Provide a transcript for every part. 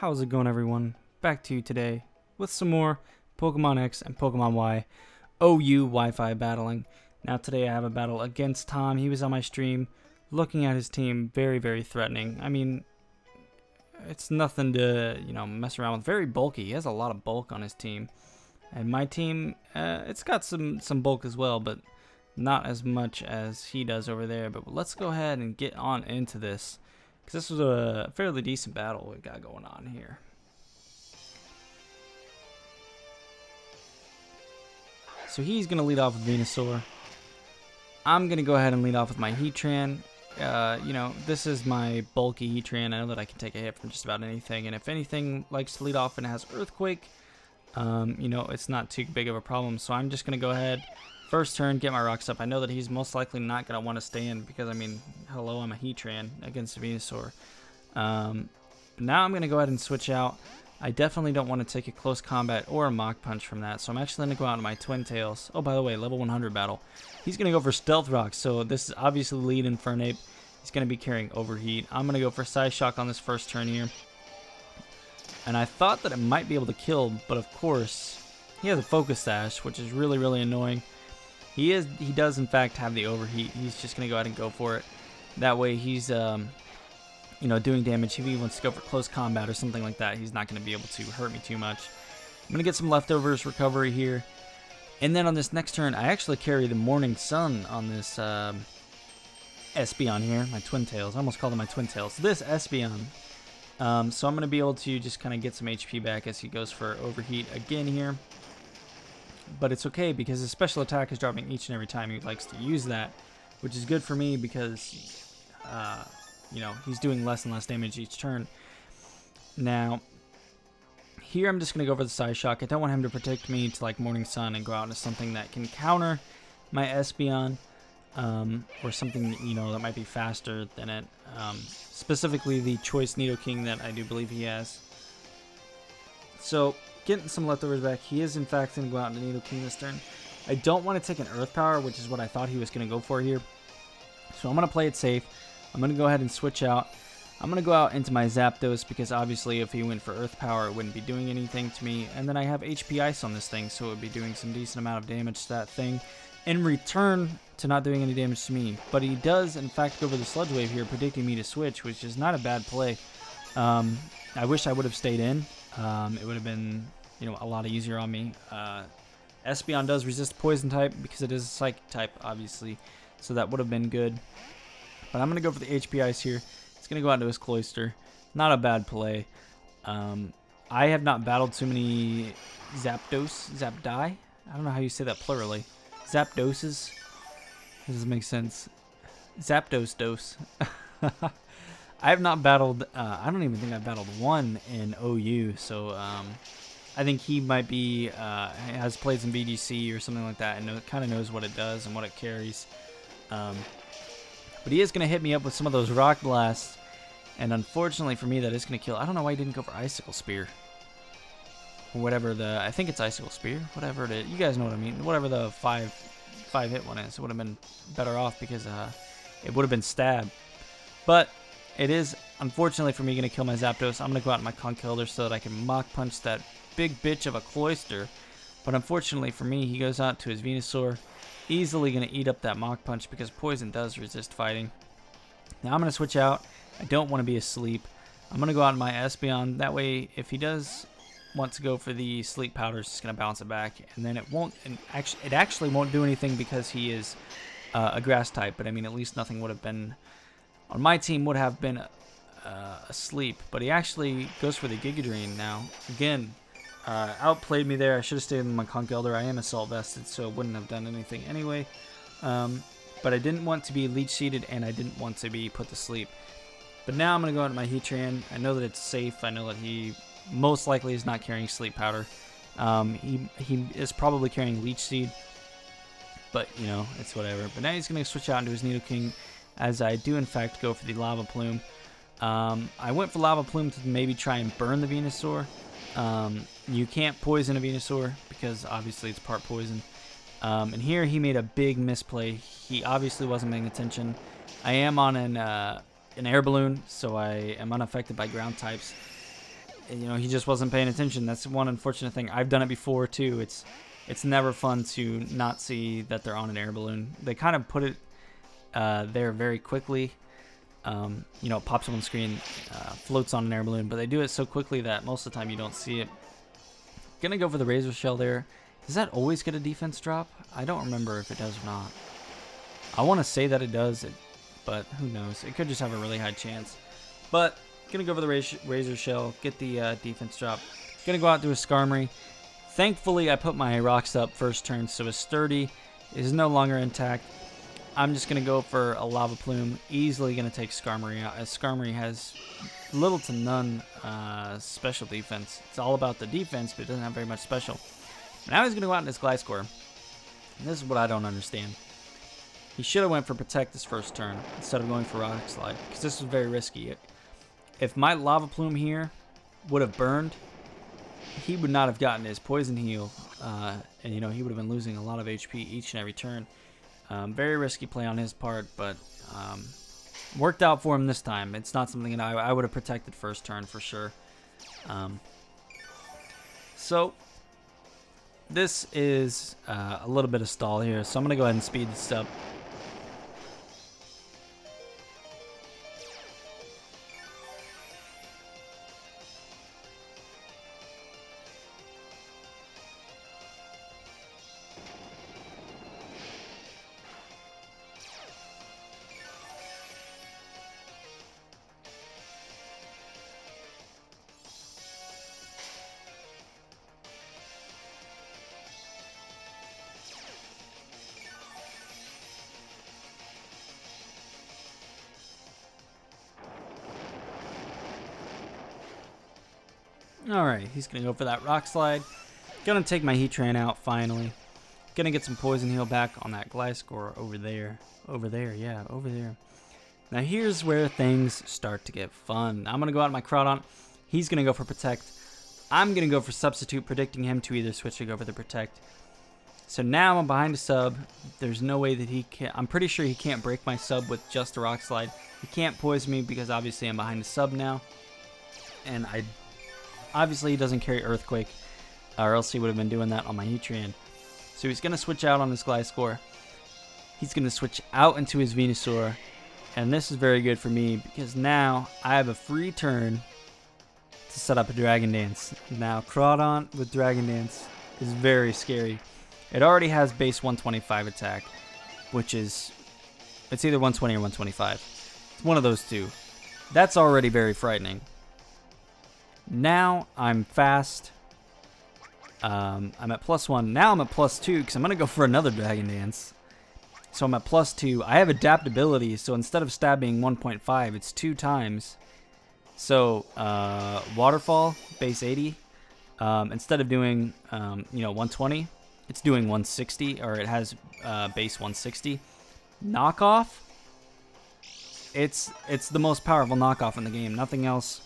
How's it going, everyone? Back to you today with some more Pokemon X and Pokemon Y OU Wi-Fi battling. Now today I have a battle against Tom. He was on my stream looking at his team, very, very threatening. I mean, it's nothing to, mess around with. Very bulky. He has a lot of bulk on his team. And my team, it's got some bulk as well, but not as much as he does over there. But let's go ahead and get on into this, because this was a fairly decent battle we got going on here. So he's going to lead off with Venusaur. I'm going to go ahead and lead off with my Heatran. This is my bulky Heatran. I know that I can take a hit from just about anything. And if anything likes to lead off and it has Earthquake, it's not too big of a problem. So I'm just going to go ahead, first turn, get my rocks up. I know that he's most likely not going to want to stay in because, hello, I'm a Heatran against a Venusaur. Now I'm going to go ahead and switch out. I definitely don't want to take a close combat or a Mach Punch from that, so I'm actually going to go out to my Twin Tails. Oh, by the way, level 100 battle. He's going to go for Stealth Rock, so this is obviously lead Infernape. He's going to be carrying Overheat. I'm going to go for Psyshock on this first turn here. And I thought that it might be able to kill, but of course, he has a Focus Sash, which is really, really annoying. He does in fact have the Overheat. He's just going to go ahead and go for it. That way he's doing damage. If he wants to go for close combat or something like that, he's not going to be able to hurt me too much. I'm going to get some leftovers recovery here. And then on this next turn, I actually carry the Morning Sun on this Espeon here, my Twin Tails. I almost called him my Twin Tails. This Espeon. So I'm going to be able to just kind of get some HP back as he goes for Overheat again here. But it's okay because his special attack is dropping each and every time he likes to use that, which is good for me because he's doing less and less damage each turn. Now, here I'm just going to go for the Psyshock. I don't want him to protect me to like Morning Sun and go out into something that can counter my Espeon, or something, that might be faster than it. Specifically the Choice Nidoking that I do believe he has. So, getting some leftovers back. He is in fact going to go out into Nidoking this turn. I don't want to take an Earth Power, which is what I thought he was going to go for here. So I'm going to play it safe. I'm going to go ahead and switch out. I'm going to go out into my Zapdos because obviously if he went for Earth Power, it wouldn't be doing anything to me. And then I have HP Ice on this thing, so it would be doing some decent amount of damage to that thing in return to not doing any damage to me. But he does, in fact, go for the Sludge Wave here, predicting me to switch, which is not a bad play. I wish I would have stayed in. It would have been, a lot easier on me. Espeon does resist Poison type because it is a Psychic type, obviously. So that would have been good. But I'm going to go for the HP Ice here. It's going to go out to his Cloyster. Not a bad play. I have not battled too many Zapdai? I don't know how you say that plurally. Zapdoses? This doesn't make sense. Zapdos dose. I have not battled, I don't even think I've battled one in OU, so I think he might be, has played some VGC or something like that and kind of knows what it does and what it carries. But he is going to hit me up with some of those Rock Blasts, and unfortunately for me that is going to kill. I don't know why he didn't go for Icicle Spear. Or whatever I think it's Icicle Spear, whatever it is. You guys know what I mean. Whatever the 5 hit one is, it would have been better off because it would have been Stab. But it is, unfortunately for me, going to kill my Zapdos. I'm going to go out in my Conkeldurr so that I can Mach Punch that big bitch of a Cloyster. But unfortunately for me, he goes out to his Venusaur. Easily going to eat up that Mach Punch because Poison does resist fighting. Now I'm going to switch out. I don't want to be asleep. I'm going to go out in my Espeon. That way, if he does want to go for the Sleep Powder, it's just going to bounce it back. And then it won't, it actually won't do anything because he is a Grass type. But I mean, at least nothing would have been, on my team would have been asleep. But he actually goes for the Giga Drain now. Again, outplayed me there. I should have stayed in my Conkeldurr. I am Assault Vested, so it wouldn't have done anything anyway. But I didn't want to be Leech Seeded, and I didn't want to be put to sleep. But now I'm going to go into my Heatran. I know that it's safe. I know that he most likely is not carrying Sleep Powder. He is probably carrying Leech Seed, but, it's whatever. But now he's going to switch out into his Nidoking, as I do, in fact, go for the Lava Plume. I went for Lava Plume to maybe try and burn the Venusaur. You can't poison a Venusaur because obviously it's part poison. And here he made a big misplay. He obviously wasn't paying attention. I am on an air balloon, so I am unaffected by ground types. you know, he just wasn't paying attention. That's one unfortunate thing. I've done it before too. It's never fun to not see that they're on an air balloon. They kind of put it there very quickly. You know, it pops up on the screen, floats on an air balloon, but they do it so quickly that most of the time you don't see it. Gonna go for the Razor Shell there. Does that always get a defense drop? I don't remember if it does or not. I want to say that it does, but who knows? It could just have a really high chance. But gonna go for the Razor Shell, get the defense drop. Gonna go out to a Skarmory. Thankfully, I put my rocks up first turn, so his Sturdy is no longer intact. I'm just going to go for a Lava Plume. Easily going to take Skarmory out, as Skarmory has little to none special defense. It's all about the defense, but it doesn't have very much special. Now he's going to go out in his Gliscor. And this is what I don't understand. He should have went for Protect this first turn instead of going for Rock Slide, because this was very risky. If my Lava Plume here would have burned, he would not have gotten his Poison Heal, and you know, he would have been losing a lot of HP each and every turn. Very risky play on his part, but worked out for him this time. It's not something that I would have protected first turn for sure. So this is a little bit of stall here, so I'm going to go ahead and speed this up. Alright, he's going to go for that Rock Slide. Going to take my Heatran out finally. Going to get some Poison Heal back on that Gliscor over there. Over there, yeah, over there. Now here's where things start to get fun. I'm going to go out my Crawdaunt. He's going to go for Protect. I'm going to go for Substitute, predicting him to either switch or go for the Protect. So now I'm behind a sub. There's no way that he can... I'm pretty sure he can't break my sub with just a Rock Slide. He can't poison me because obviously I'm behind a sub now. And obviously he doesn't carry Earthquake, or else he would have been doing that on my Heatran. So he's going to switch out on his Gliscor. He's going to switch out into his Venusaur. And this is very good for me because now I have a free turn to set up a Dragon Dance. Now Crawdaunt with Dragon Dance is very scary. It already has base 125 attack, which is, it's either 120 or 125. It's one of those two. That's already very frightening. Now I'm fast. I'm at +1. Now I'm at +2 because I'm going to go for another Dragon Dance. So I'm at +2. I have adaptability, so instead of stab being 1.5, it's 2 times. So Waterfall, base 80. Instead of doing 120, it's doing 160, or it has base 160. Knockoff, it's the most powerful knockoff in the game. Nothing else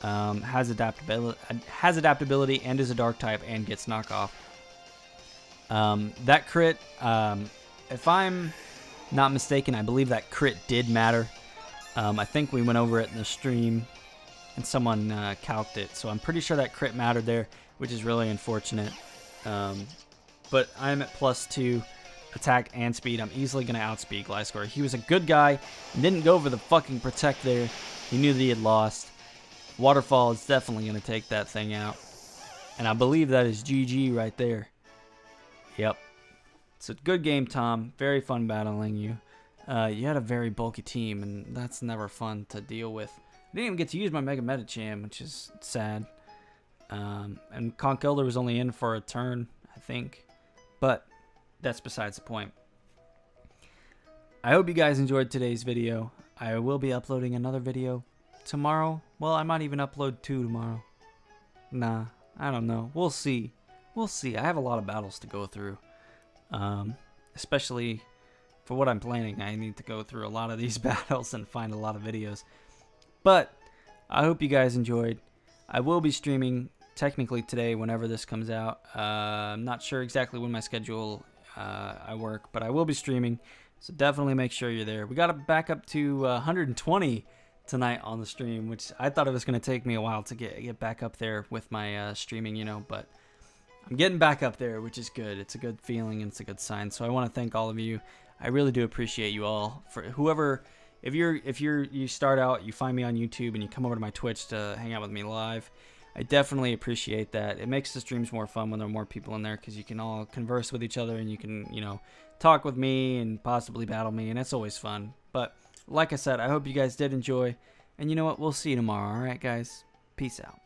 has adaptability and is a dark type and gets knockoff. That crit, if I'm not mistaken, I believe that crit did matter. I think we went over it in the stream and someone calced it, so I'm pretty sure that crit mattered there, which is really unfortunate. But I'm at +2 attack and speed. I'm easily going to outspeed Gliscor. He was a good guy and didn't go for the fucking Protect there. He knew that he had lost. Waterfall is definitely going to take that thing out. And I believe that is GG right there. Yep. It's a good game, Tom. Very fun battling you. You had a very bulky team, and that's never fun to deal with. I didn't even get to use my Mega Medicham, which is sad. And Conch Elder was only in for a turn, I think. But that's besides the point. I hope you guys enjoyed today's video. I will be uploading another video tomorrow. Well, I might even upload 2 tomorrow. Nah, I don't know. We'll see. We'll see. I have a lot of battles to go through. Especially for what I'm planning. I need to go through a lot of these battles and find a lot of videos. But I hope you guys enjoyed. I will be streaming technically today whenever this comes out. I'm not sure exactly when my schedule I work, but I will be streaming. So definitely make sure you're there. We got to back up to 120 tonight on the stream, which I thought it was going to take me a while to get back up there with my streaming, you know, but I'm getting back up there, which is good. It's a good feeling and it's a good sign. So I want to thank all of you. I really do appreciate you all. For whoever, if you start out, you find me on YouTube and you come over to my Twitch to hang out with me live, I definitely appreciate that. It makes the streams more fun when there are more people in there because you can all converse with each other and you can, you know, talk with me and possibly battle me, and it's always fun. But like I said, I hope you guys did enjoy, and you know what? We'll see you tomorrow. All right, guys? Peace out.